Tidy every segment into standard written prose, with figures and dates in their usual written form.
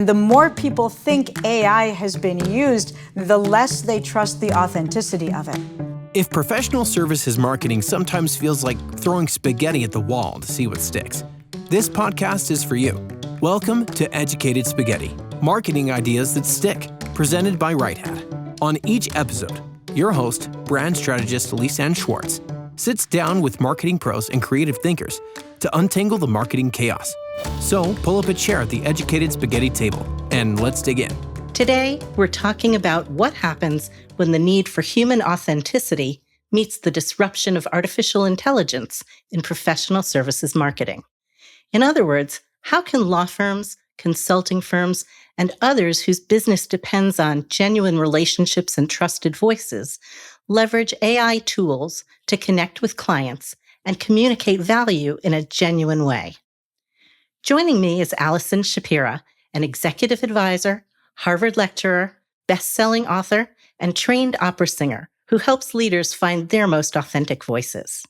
And the more people think AI has been used, the less they trust the authenticity of it. If professional services marketing sometimes feels like throwing spaghetti at the wall to see what sticks, this podcast is for you. Welcome to Educated Spaghetti, marketing ideas that stick, presented by Right Hat. On each episode, your host, brand strategist Lise Anne Schwartz, sits down with marketing pros and creative thinkers to untangle the marketing chaos. So pull up a chair at the Educated Spaghetti table and let's dig in. Today, we're talking about what happens when the need for human authenticity meets the disruption of artificial intelligence in professional services marketing. In other words, how can law firms, consulting firms, and others whose business depends on genuine relationships and trusted voices leverage AI tools to connect with clients and communicate value in a genuine way? Joining me is Allison Shapira, an executive advisor, Harvard lecturer, best-selling author, and trained opera singer who helps leaders find their most authentic voices.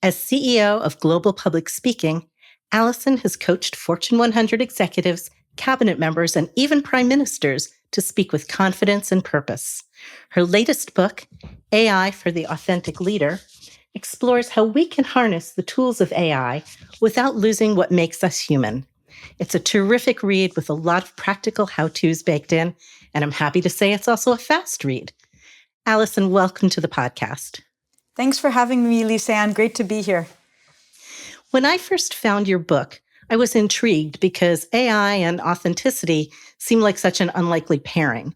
As CEO of Global Public Speaking, Allison has coached Fortune 100 executives, cabinet members, and even prime ministers to speak with confidence and purpose. Her latest book, AI for the Authentic Leader, explores how we can harness the tools of AI without losing what makes us human. It's a terrific read with a lot of practical how-tos baked in, and I'm happy to say it's also a fast read. Allison, welcome to the podcast. Thanks for having me, Lise Anne. Great to be here. When I first found your book, I was intrigued because AI and authenticity seem like such an unlikely pairing.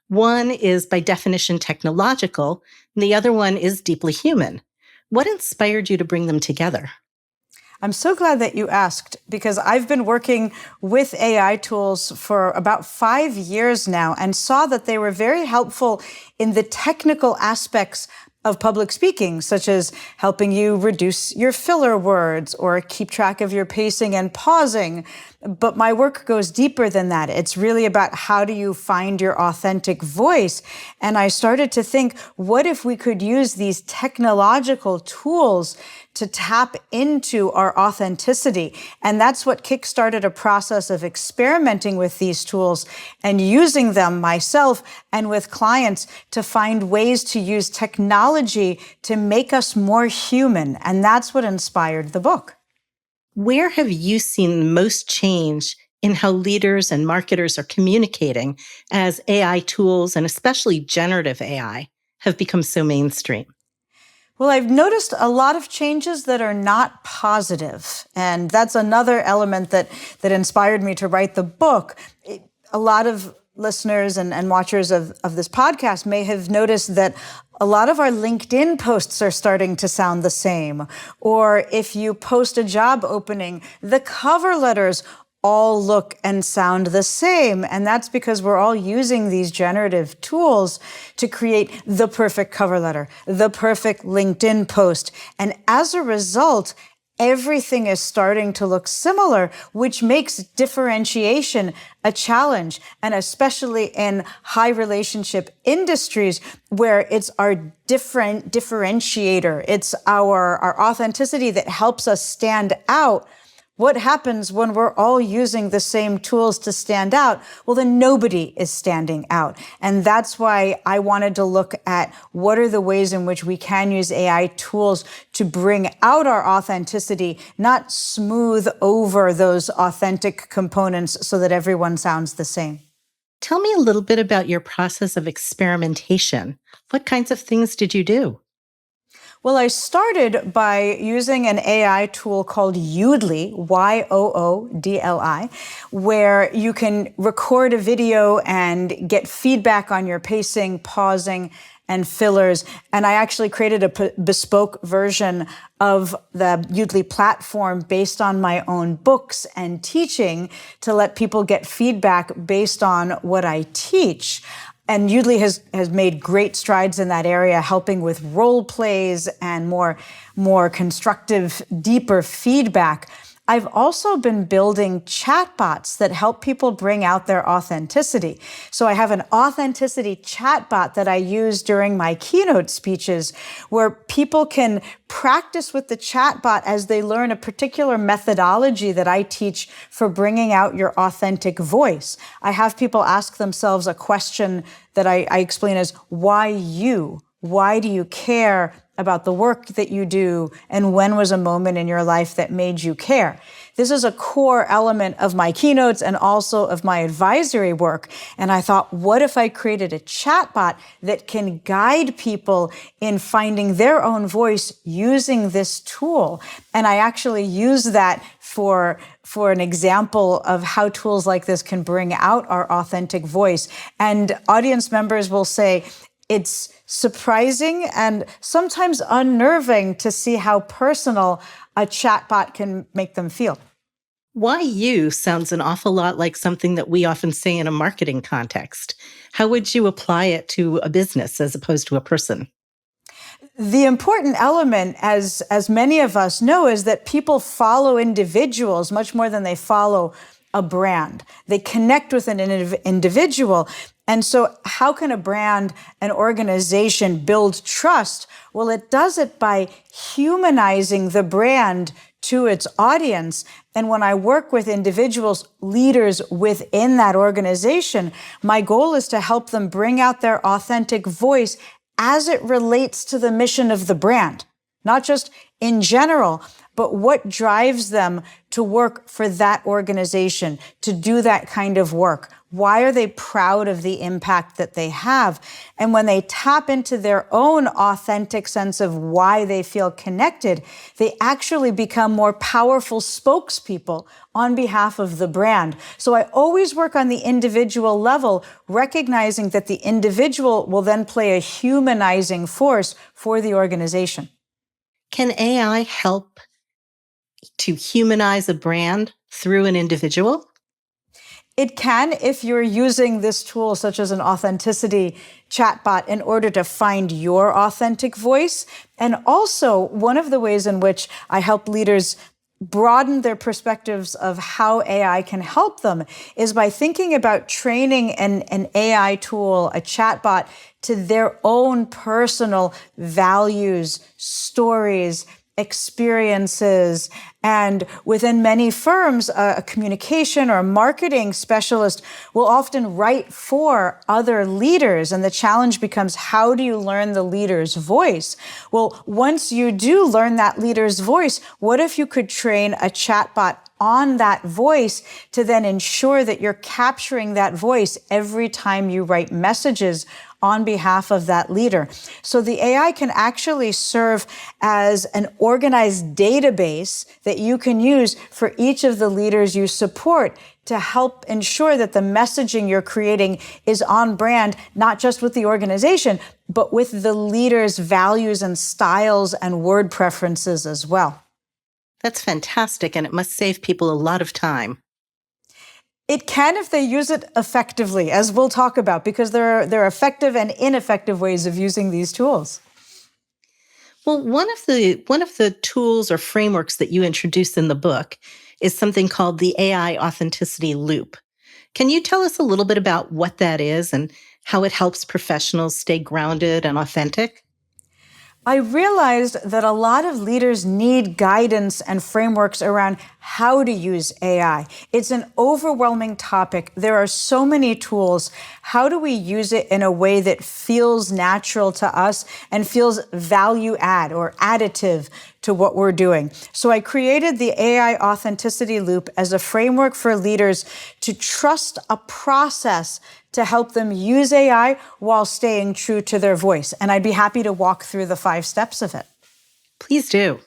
One is by definition technological, and the other one is deeply human. What inspired you to bring them together? I'm so glad that you asked, because I've been working with AI tools for about 5 years now and saw that they were very helpful in the technical aspects of public speaking, such as helping you reduce your filler words or keep track of your pacing and pausing. But my work goes deeper than that. It's really about how do you find your authentic voice? And I started to think, what if we could use these technological tools to tap into our authenticity? And that's what kickstarted a process of experimenting with these tools and using them myself and with clients to find ways to use technology to make us more human. And that's what inspired the book. Where have you seen the most change in how leaders and marketers are communicating as AI tools, and especially generative AI, have become so mainstream? Well, I've noticed a lot of changes that are not positive. And that's another element that inspired me to write the book. A lot of listeners and watchers of this podcast may have noticed that a lot of our LinkedIn posts are starting to sound the same. Or if you post a job opening, the cover letters all look and sound the same. And that's because we're all using these generative tools to create the perfect cover letter, the perfect LinkedIn post. And as a result, everything is starting to look similar, which makes differentiation a challenge, and especially in high relationship industries where it's our differentiator. It's our authenticity that helps us stand out. What happens when we're all using the same tools to stand out? Well, then nobody is standing out. And that's why I wanted to look at what are the ways in which we can use AI tools to bring out our authenticity, not smooth over those authentic components so that everyone sounds the same. Tell me a little bit about your process of experimentation. What kinds of things did you do? Well, I started by using an AI tool called Yoodli, Yoodli, where you can record a video and get feedback on your pacing, pausing, and fillers. And I actually created a bespoke version of the Yoodli platform based on my own books and teaching to let people get feedback based on what I teach. And Yoodli has made great strides in that area, helping with role plays and more constructive, deeper feedback. I've also been building chatbots that help people bring out their authenticity. So I have an authenticity chatbot that I use during my keynote speeches where people can practice with the chatbot as they learn a particular methodology that I teach for bringing out your authentic voice. I have people ask themselves a question that I explain as, why you? Why do you care about the work that you do? And when was a moment in your life that made you care? This is a core element of my keynotes and also of my advisory work. And I thought, what if I created a chatbot that can guide people in finding their own voice using this tool? And I actually use that for an example of how tools like this can bring out our authentic voice. And audience members will say, it's surprising and sometimes unnerving to see how personal a chatbot can make them feel. Why you sounds an awful lot like something that we often say in a marketing context. How would you apply it to a business as opposed to a person? The important element, as many of us know, is that people follow individuals much more than they follow a brand. They connect with an individual. And so how can a brand, an organization build trust? Well, it does it by humanizing the brand to its audience. And when I work with individuals, leaders within that organization, my goal is to help them bring out their authentic voice as it relates to the mission of the brand, not just in general, but what drives them to work for that organization, to do that kind of work. Why are they proud of the impact that they have? And when they tap into their own authentic sense of why they feel connected, they actually become more powerful spokespeople on behalf of the brand. So I always work on the individual level, recognizing that the individual will then play a humanizing force for the organization. Can AI help to humanize a brand through an individual? It can if you're using this tool, such as an authenticity chatbot, in order to find your authentic voice. And also, one of the ways in which I help leaders broaden their perspectives of how AI can help them is by thinking about training an AI tool, a chatbot, to their own personal values, stories, experiences. And within many firms, a communication or a marketing specialist will often write for other leaders. And the challenge becomes, how do you learn the leader's voice? Well, once you do learn that leader's voice, what if you could train a chatbot on that voice to then ensure that you're capturing that voice every time you write messages on behalf of that leader? So the AI can actually serve as an organized database that you can use for each of the leaders you support to help ensure that the messaging you're creating is on brand, not just with the organization, but with the leader's values and styles and word preferences as well. That's fantastic, and it must save people a lot of time. It can if they use it effectively, as we'll talk about, because there are effective and ineffective ways of using these tools. Well, one of the tools or frameworks that you introduce in the book is something called the AI authenticity loop. Can you tell us a little bit about what that is and how it helps professionals stay grounded and authentic? I realized that a lot of leaders need guidance and frameworks around how to use AI. It's an overwhelming topic. There are so many tools. How do we use it in a way that feels natural to us and feels value add or additive to what we're doing? So I created the AI authenticity loop as a framework for leaders to trust a process to help them use AI while staying true to their voice. And I'd be happy to walk through the 5 steps of it. Please do.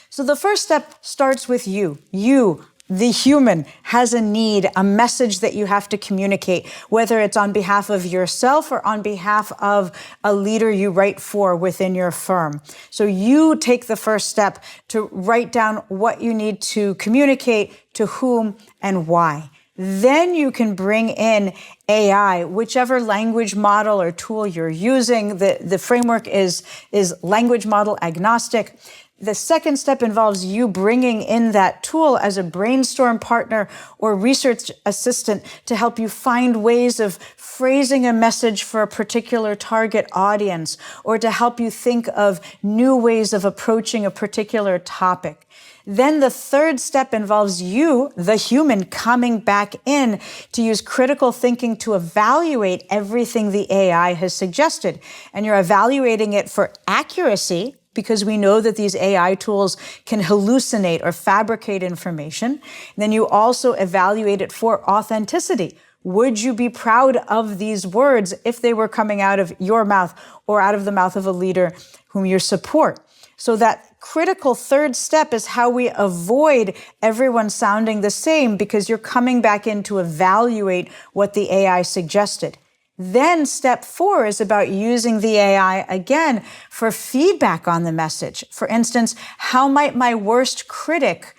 So the first step starts with you. You, the human, has a need, a message that you have to communicate, whether it's on behalf of yourself or on behalf of a leader you write for within your firm. So you take the first step to write down what you need to communicate, to whom and why. Then you can bring in AI, whichever language model or tool you're using. The framework is language model agnostic. The second step involves you bringing in that tool as a brainstorm partner or research assistant to help you find ways of phrasing a message for a particular target audience, or to help you think of new ways of approaching a particular topic. Then the third step involves you, the human, coming back in to use critical thinking to evaluate everything the AI has suggested. And you're evaluating it for accuracy, because we know that these AI tools can hallucinate or fabricate information. And then you also evaluate it for authenticity. Would you be proud of these words if they were coming out of your mouth or out of the mouth of a leader whom you support? So that critical third step is how we avoid everyone sounding the same, because you're coming back in to evaluate what the AI suggested. Then step 4 is about using the AI again for feedback on the message. For instance, how might my worst critic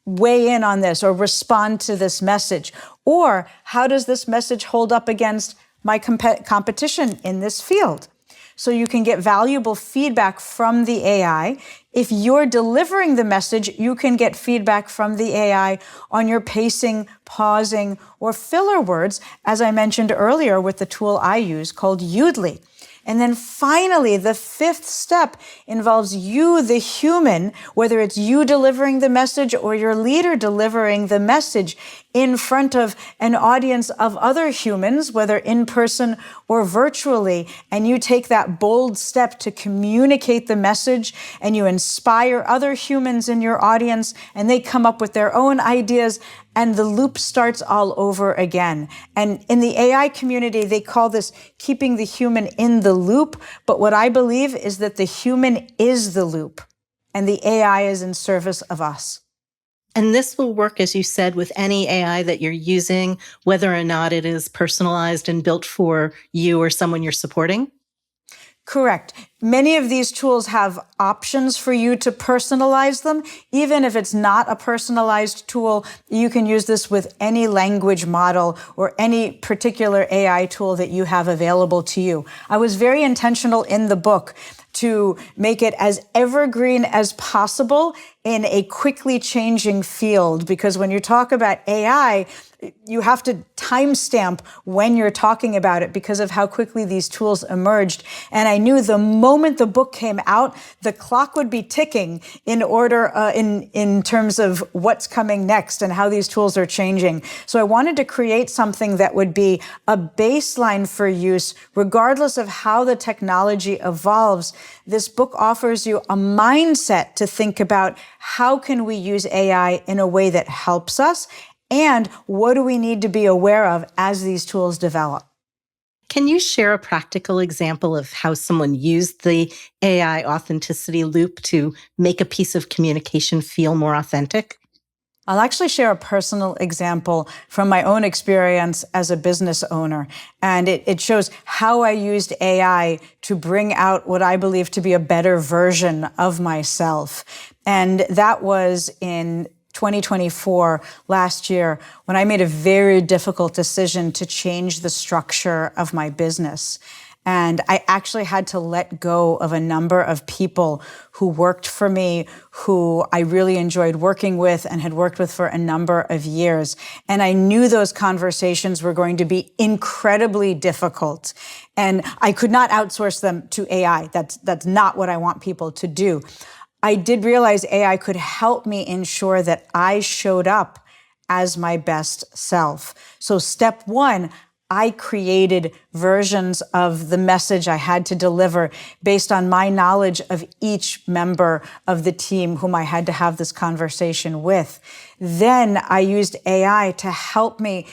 weigh in on this or respond to this message? Or how does this message hold up against my competition in this field? So you can get valuable feedback from the AI. If you're delivering the message, you can get feedback from the AI on your pacing, pausing, or filler words, as I mentioned earlier with the tool I use called Udly. And then finally, the 5th step involves you, the human, whether it's you delivering the message or your leader delivering the message in front of an audience of other humans, whether in person or virtually. And you take that bold step to communicate the message, and you inspire other humans in your audience, and they come up with their own ideas, and the loop starts all over again. And in the AI community, they call this keeping the human in the loop. But what I believe is that the human is the loop, and the AI is in service of us. And this will work, as you said, with any AI that you're using, whether or not it is personalized and built for you or someone you're supporting? Correct. Many of these tools have options for you to personalize them. Even if it's not a personalized tool, you can use this with any language model or any particular AI tool that you have available to you. I was very intentional in the book to make it as evergreen as possible in a quickly changing field, because when you talk about AI, you have to timestamp when you're talking about it because of how quickly these tools emerged. And I knew the moment the book came out, the clock would be ticking in order, in terms of what's coming next and how these tools are changing. So I wanted to create something that would be a baseline for use, regardless of how the technology evolves. This book offers you a mindset to think about how can we use AI in a way that helps us, and what do we need to be aware of as these tools develop. Can you share a practical example of how someone used the AI authenticity loop to make a piece of communication feel more authentic? I'll actually share a personal example from my own experience as a business owner. And it shows how I used AI to bring out what I believe to be a better version of myself. And that was in 2024, last year, when I made a very difficult decision to change the structure of my business. And I actually had to let go of a number of people who worked for me, who I really enjoyed working with and had worked with for a number of years. And I knew those conversations were going to be incredibly difficult. And I could not outsource them to AI. That's not what I want people to do. I did realize AI could help me ensure that I showed up as my best self. So step 1, I created versions of the message I had to deliver based on my knowledge of each member of the team whom I had to have this conversation with. Then I used AI to help me,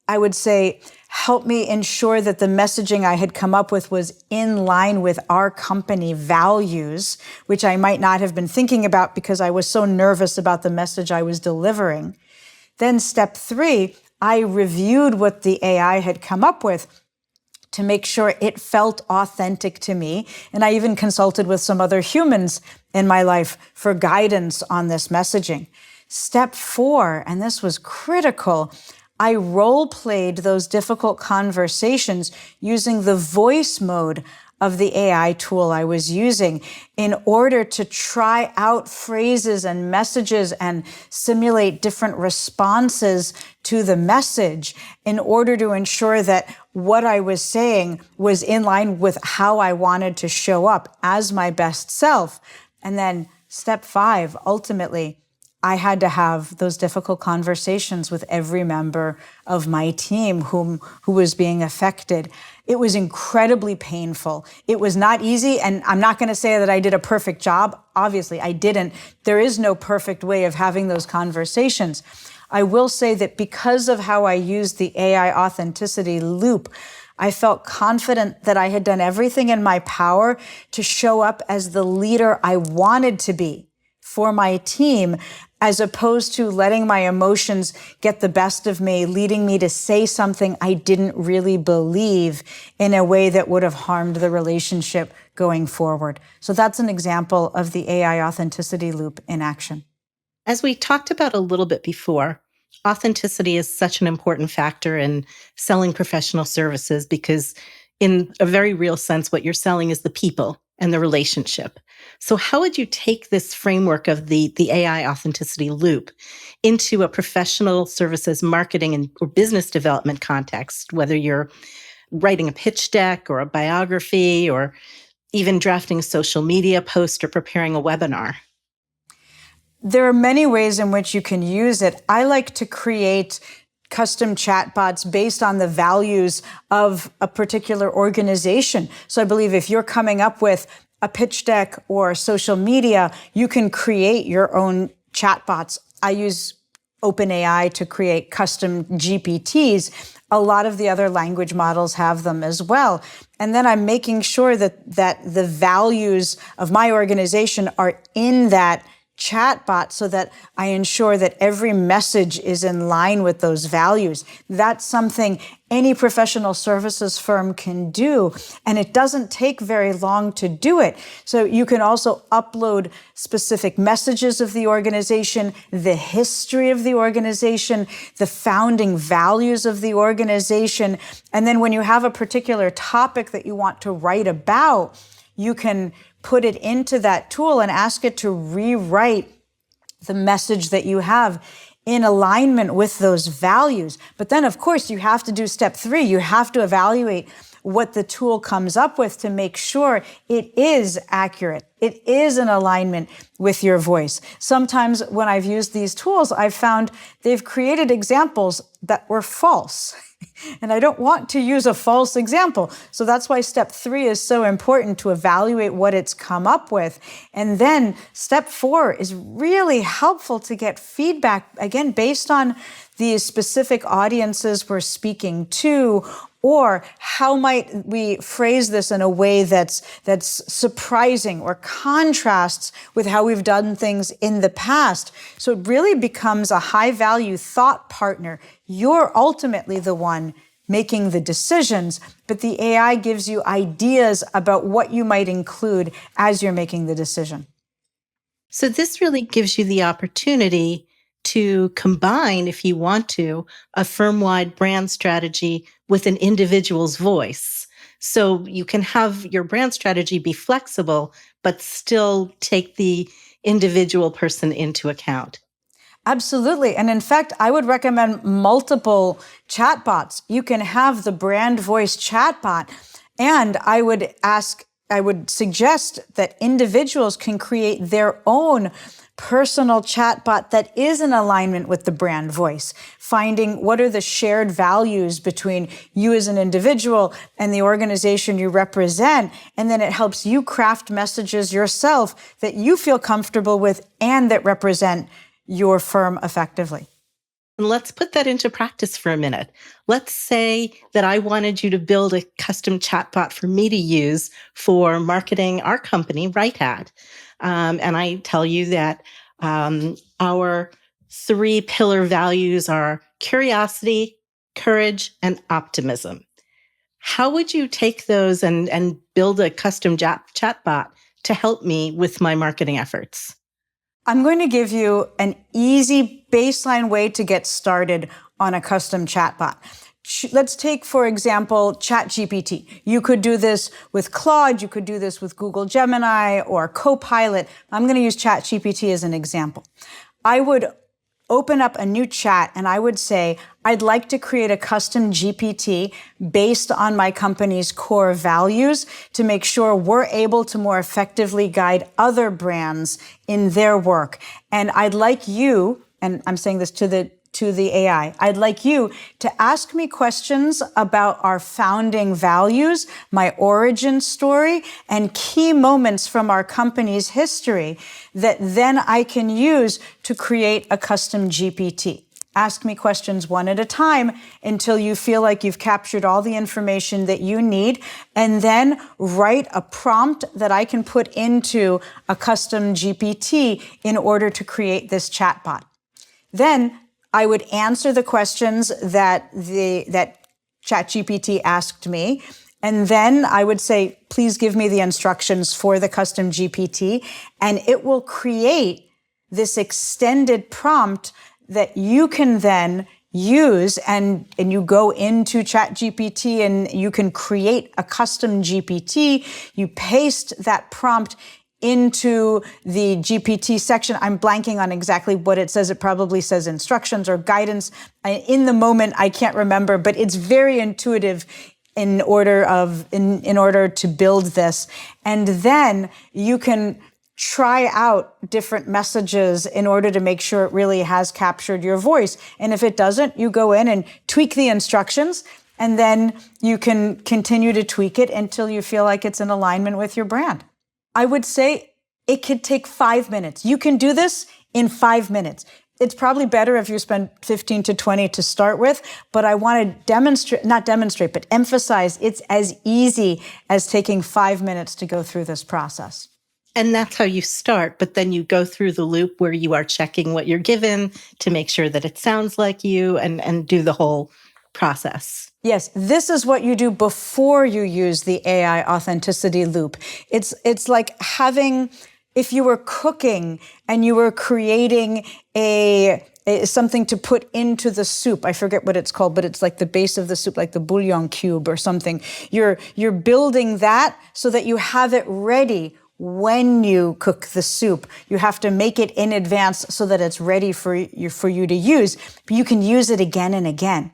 I would say, help me ensure that the messaging I had come up with was in line with our company values, which I might not have been thinking about because I was so nervous about the message I was delivering. Then step 3, I reviewed what the AI had come up with to make sure it felt authentic to me. And I even consulted with some other humans in my life for guidance on this messaging. Step 4, and this was critical, I role-played those difficult conversations using the voice mode of the AI tool I was using in order to try out phrases and messages and simulate different responses to the message in order to ensure that what I was saying was in line with how I wanted to show up as my best self. And then step 5, ultimately, I had to have those difficult conversations with every member of my team who was being affected. It was incredibly painful. It was not easy, and I'm not going to say that I did a perfect job. Obviously, I didn't. There is no perfect way of having those conversations. I will say that because of how I used the AI authenticity loop, I felt confident that I had done everything in my power to show up as the leader I wanted to be for my team, as opposed to letting my emotions get the best of me, leading me to say something I didn't really believe in a way that would have harmed the relationship going forward. So that's an example of the AI authenticity loop in action. As we talked about a little bit before, authenticity is such an important factor in selling professional services because in a very real sense, what you're selling is the people and the relationship. So how would you take this framework of the AI authenticity loop into a professional services marketing or business development context, whether you're writing a pitch deck or a biography or even drafting a social media post or preparing a webinar? There are many ways in which you can use it. I like to create custom chatbots based on the values of a particular organization. So I believe if you're coming up with a pitch deck or social media, you can create your own chatbots. I use OpenAI to create custom GPTs. A lot of the other language models have them as well. And then I'm making sure that the values of my organization are in that chatbot so that I ensure that every message is in line with those values. That's something any professional services firm can do, and it doesn't take very long to do it. So you can also upload specific messages of the organization, the history of the organization, the founding values of the organization, and then when you have a particular topic that you want to write about, you can put it into that tool and ask it to rewrite the message that you have in alignment with those values. But then, of course, you have to do step 3. You have to evaluate what the tool comes up with to make sure it is accurate. It is in alignment with your voice. Sometimes when I've used these tools, I've found they've created examples that were false. And I don't want to use a false example. So that's why step 3 is so important, to evaluate what it's come up with. And then step 4 is really helpful to get feedback, again, based on the specific audiences we're speaking to, or how might we phrase this in a way that's surprising or contrasts with how we've done things in the past. So it really becomes a high-value thought partner. You're ultimately the one making the decisions, but the AI gives you ideas about what you might include as you're making the decision. So this really gives you the opportunity to combine, if you want to, a firm-wide brand strategy with an individual's voice. So you can have your brand strategy be flexible, but still take the individual person into account. Absolutely. And in fact, I would recommend multiple chatbots. You can have the brand voice chatbot, and I would suggest that individuals can create their own personal chatbot that is in alignment with the brand voice, finding what are the shared values between you as an individual and the organization you represent. And then it helps you craft messages yourself that you feel comfortable with and that represent your firm effectively. And let's put that into practice for a minute. Let's say that I wanted you to build a custom chatbot for me to use for marketing our company, Right Hat. And I tell you that our 3 pillar values are curiosity, courage, and optimism. How would you take those and build a custom chatbot to help me with my marketing efforts? I'm going to give you an easy baseline way to get started on a custom chatbot. let's take, for example, ChatGPT. You could do this with Claude. You could do this with Google Gemini or Copilot. I'm going to use ChatGPT as an example. I would open up a new chat and I would say, I'd like to create a custom GPT based on my company's core values to make sure we're able to more effectively guide other brands in their work. And I'd like you, and I'm saying this to the AI, I'd like you to ask me questions about our founding values, my origin story, and key moments from our company's history that then I can use to create a custom GPT. Ask me questions one at a time until you feel like you've captured all the information that you need, and then write a prompt that I can put into a custom GPT in order to create this chatbot. Then I would answer the questions that ChatGPT asked me, and then I would say, please give me the instructions for the custom GPT, and it will create this extended prompt that you can then use, and you go into ChatGPT and you can create a custom GPT. You paste that prompt into the GPT section. I'm blanking on exactly what it says. It probably says instructions or guidance. In the moment, I can't remember, but it's very intuitive in order to build this. And then you can try out different messages in order to make sure it really has captured your voice. And if it doesn't, you go in and tweak the instructions, and then you can continue to tweak it until you feel like it's in alignment with your brand. I would say it could take 5 minutes. You can do this in 5 minutes. It's probably better if you spend 15 to 20 to start with, but I want to emphasize it's as easy as taking 5 minutes to go through this process. And that's how you start, but then you go through the loop where you are checking what you're given to make sure that it sounds like you and do the whole process. Yes, this is what you do before you use the AI authenticity loop. It's like if you were cooking and you were creating something to put into the soup. I forget what it's called, but it's like the base of the soup, like the bouillon cube or something. You're building that so that you have it ready when you cook the soup. You have to make it in advance so that it's ready for you to use. But you can use it again and again.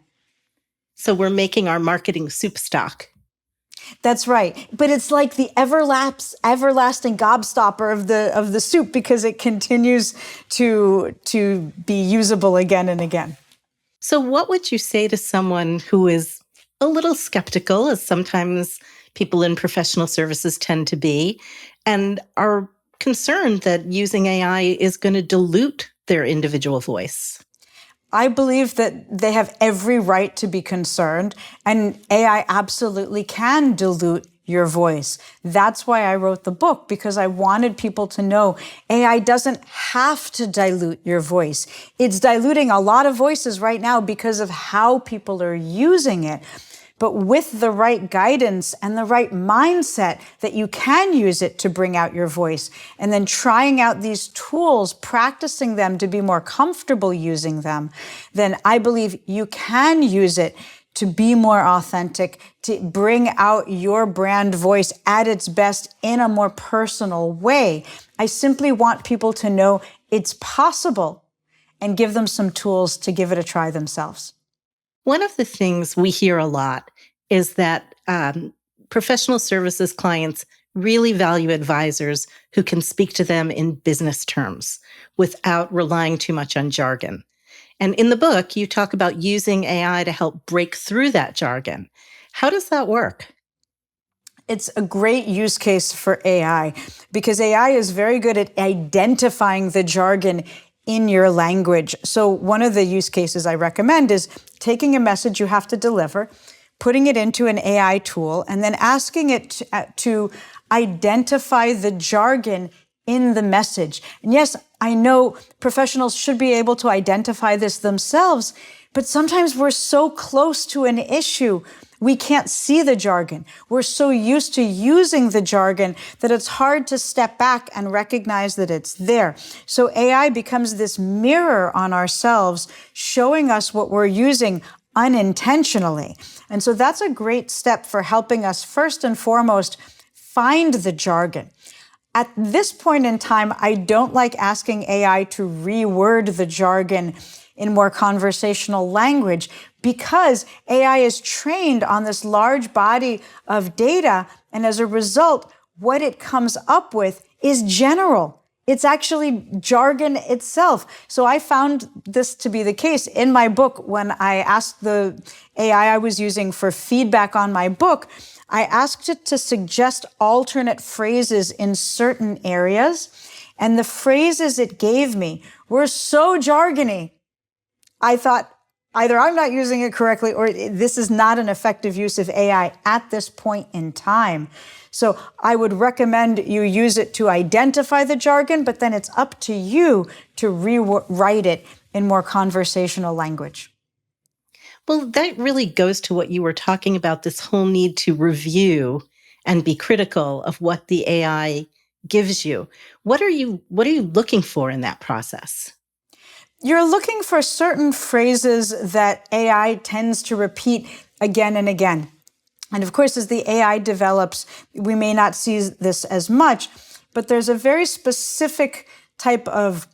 So we're making our marketing soup stock. That's right. But it's like the everlasting gobstopper of the soup, because it continues to be usable again and again. So what would you say to someone who is a little skeptical, as sometimes people in professional services tend to be, and are concerned that using AI is going to dilute their individual voice? I believe that they have every right to be concerned, and AI absolutely can dilute your voice. That's why I wrote the book, because I wanted people to know AI doesn't have to dilute your voice. It's diluting a lot of voices right now because of how people are using it. But with the right guidance and the right mindset that you can use it to bring out your voice, and then trying out these tools, practicing them to be more comfortable using them, then I believe you can use it to be more authentic, to bring out your brand voice at its best in a more personal way. I simply want people to know it's possible and give them some tools to give it a try themselves. One of the things we hear a lot is that professional services clients really value advisors who can speak to them in business terms without relying too much on jargon. And in the book, you talk about using AI to help break through that jargon. How does that work? It's a great use case for AI, because AI is very good at identifying the jargon in your language. So one of the use cases I recommend is taking a message you have to deliver, putting it into an AI tool, and then asking it to identify the jargon in the message. And yes, I know professionals should be able to identify this themselves, but sometimes we're so close to an issue, we can't see the jargon. We're so used to using the jargon that it's hard to step back and recognize that it's there. So AI becomes this mirror on ourselves, showing us what we're using unintentionally. And so that's a great step for helping us first and foremost find the jargon. At this point in time, I don't like asking AI to reword the jargon in more conversational language because AI is trained on this large body of data. And as a result, what it comes up with is general. It's actually jargon itself. So I found this to be the case in my book. When I asked the AI I was using for feedback on my book, I asked it to suggest alternate phrases in certain areas. And the phrases it gave me were so jargony, I thought either I'm not using it correctly or this is not an effective use of AI at this point in time. So I would recommend you use it to identify the jargon, but then it's up to you to rewrite it in more conversational language. Well, that really goes to what you were talking about, this whole need to review and be critical of what the AI gives you. What are you looking for in that process? You're looking for certain phrases that AI tends to repeat again and again. And of course, as the AI develops, we may not see this as much, but there's a very specific type of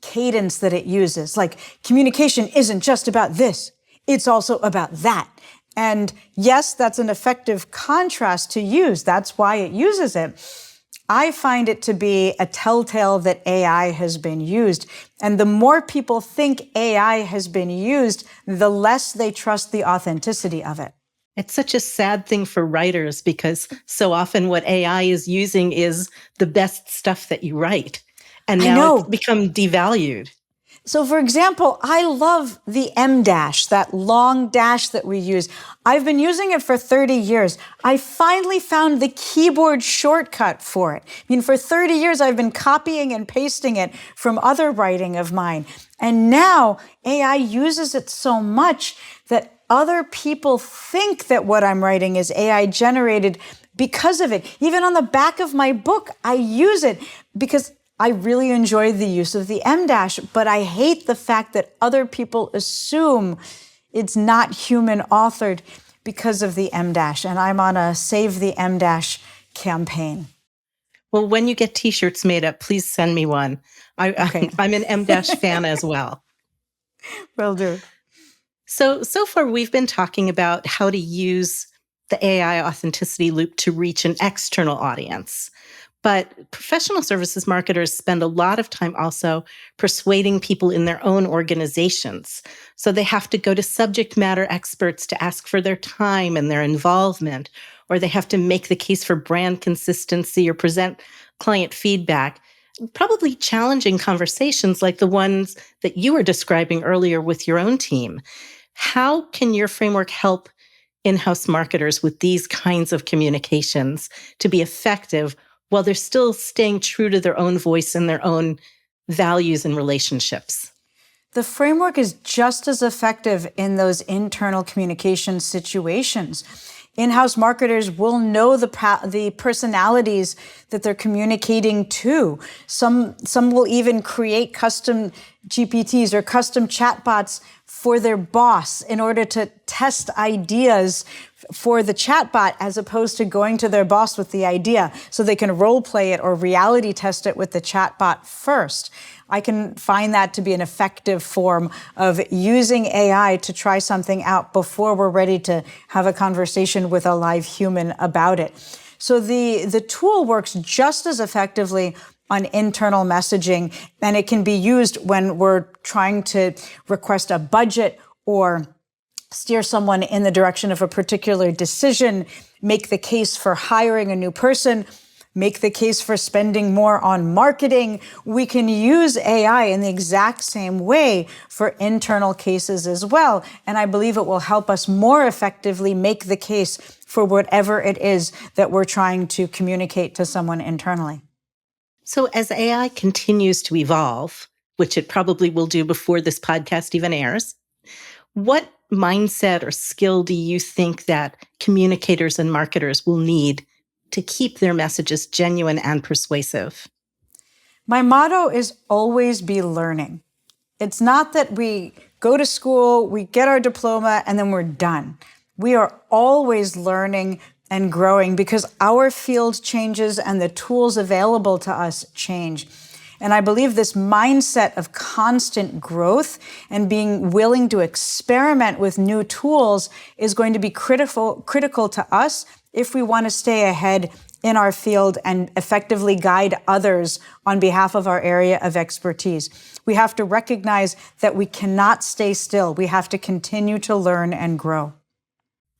cadence that it uses. Like, communication isn't just about this, it's also about that. And yes, that's an effective contrast to use. That's why it uses it. I find it to be a telltale that AI has been used. And the more people think AI has been used, the less they trust the authenticity of it. It's such a sad thing for writers because so often what AI is using is the best stuff that you write. And now it's become devalued. So for example, I love the M dash, that long dash that we use. I've been using it for 30 years. I finally found the keyboard shortcut for it. I mean, for 30 years, I've been copying and pasting it from other writing of mine. And now AI uses it so much that other people think that what I'm writing is AI generated because of it. Even on the back of my book, I use it because I really enjoy the use of the M dash, but I hate the fact that other people assume it's not human authored because of the M dash. And I'm on a Save the M dash campaign. Well, when you get t-shirts made up, please send me one. Okay. I'm an M dash fan as well. Will do. So far we've been talking about how to use the AI authenticity loop to reach an external audience. But professional services marketers spend a lot of time also persuading people in their own organizations. So they have to go to subject matter experts to ask for their time and their involvement, or they have to make the case for brand consistency or present client feedback. Probably challenging conversations like the ones that you were describing earlier with your own team. How can your framework help in-house marketers with these kinds of communications to be effective while they're still staying true to their own voice and their own values and relationships? The framework is just as effective in those internal communication situations. In-house marketers will know the personalities that they're communicating to. Some will even create custom GPTs or custom chatbots for their boss in order to test ideas for the chatbot as opposed to going to their boss with the idea so they can role play it or reality test it with the chatbot first. I can find that to be an effective form of using AI to try something out before we're ready to have a conversation with a live human about it. So the tool works just as effectively on internal messaging, and it can be used when we're trying to request a budget or steer someone in the direction of a particular decision, make the case for hiring a new person, make the case for spending more on marketing. We can use AI in the exact same way for internal cases as well. And I believe it will help us more effectively make the case for whatever it is that we're trying to communicate to someone internally. So as AI continues to evolve, which it probably will do before this podcast even airs, what mindset or skill do you think that communicators and marketers will need to keep their messages genuine and persuasive? My motto is always be learning. It's not that we go to school, we get our diploma, and then we're done. We are always learning and growing because our field changes and the tools available to us change. And I believe this mindset of constant growth and being willing to experiment with new tools is going to be critical to us if we want to stay ahead in our field and effectively guide others on behalf of our area of expertise. We have to recognize that we cannot stay still. We have to continue to learn and grow.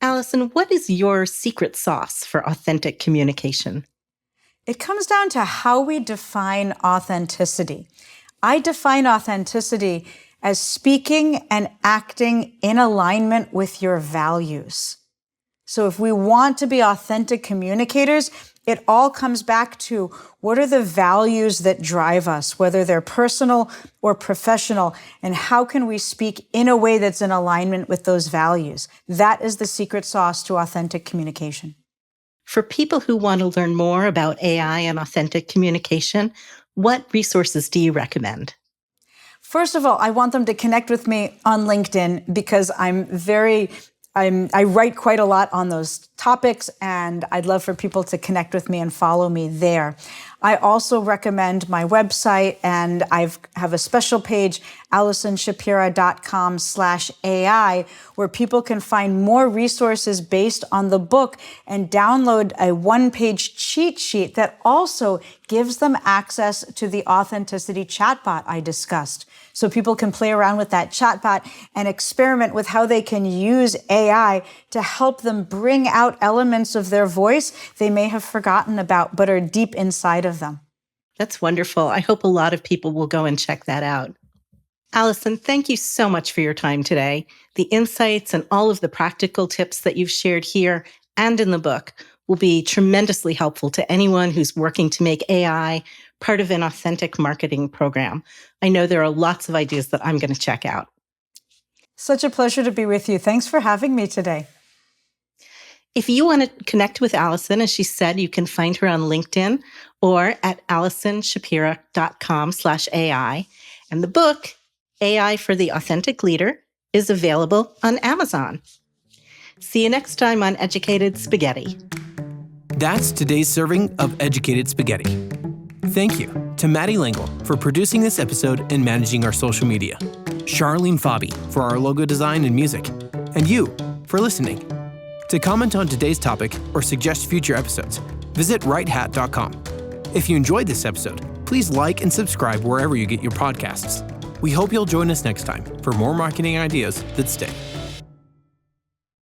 Allison, what is your secret sauce for authentic communication? It comes down to how we define authenticity. I define authenticity as speaking and acting in alignment with your values. So if we want to be authentic communicators, it all comes back to what are the values that drive us, whether they're personal or professional, and how can we speak in a way that's in alignment with those values? That is the secret sauce to authentic communication. For people who want to learn more about AI and authentic communication, what resources do you recommend? First of all, I want them to connect with me on LinkedIn because I write quite a lot on those topics, and I'd love for people to connect with me and follow me there. I also recommend my website, and I have a special page, AllisonShapira.com/AI, where people can find more resources based on the book and download a one-page cheat sheet that also gives them access to the authenticity chatbot I discussed. So people can play around with that chatbot and experiment with how they can use AI to help them bring out elements of their voice they may have forgotten about but are deep inside of them. That's wonderful. I hope a lot of people will go and check that out. Allison, thank you so much for your time today. The insights and all of the practical tips that you've shared here and in the book will be tremendously helpful to anyone who's working to make AI part of an authentic marketing program. I know there are lots of ideas that I'm going to check out. Such a pleasure to be with you. Thanks for having me today. If you want to connect with Allison, as she said, you can find her on LinkedIn or at AllisonShapira.com/AI. And the book, AI for the Authentic Leader, is available on Amazon. See you next time on Educated Spaghetti. That's today's serving of Educated Spaghetti. Thank you to Maddie Lingle for producing this episode and managing our social media, Charlene Fabi for our logo design and music, and you for listening. To comment on today's topic or suggest future episodes, visit righthat.com. If you enjoyed this episode, please like and subscribe wherever you get your podcasts. We hope you'll join us next time for more marketing ideas that stick.